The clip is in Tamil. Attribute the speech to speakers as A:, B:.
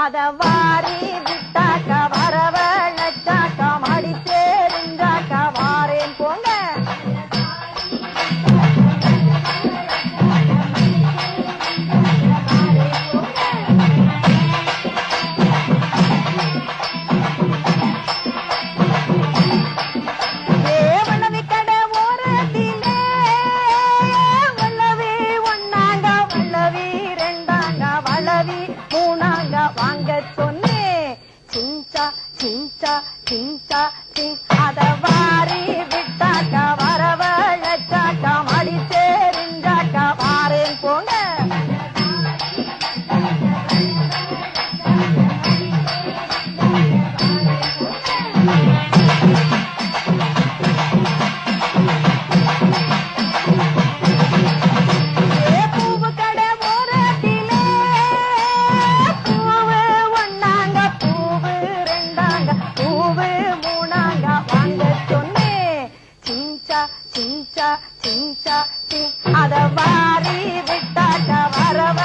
A: அத வாரி விட்டாக்க வரவழைச்சாக்க மடி சேருந்தாக்க வாரேன் போங்க. வளவி கடை ஓரத்திலே வளவி ஒன்னாங்க வளவி ரெண்டாங்க வளவி மூணாங்க வாங்க சொன்னே. சிஞ்சா சிஞ்சா சிஞ்சா சிங் அத வாரி விட்டாக்க வரவழைச்சாக்க மடி சேருந்தாக்க வாரேன் போங்க. பூவு கடை ஓரத்திலே பூவு ஒன்னாங்க பூவு ரெண்டாங்க பூவு மூணாங்க வாங்க சொன்னே. சிஞ்சா சிஞ்சா சிஞ்சா சிங் அத வாரி விட்டாக்க வரவ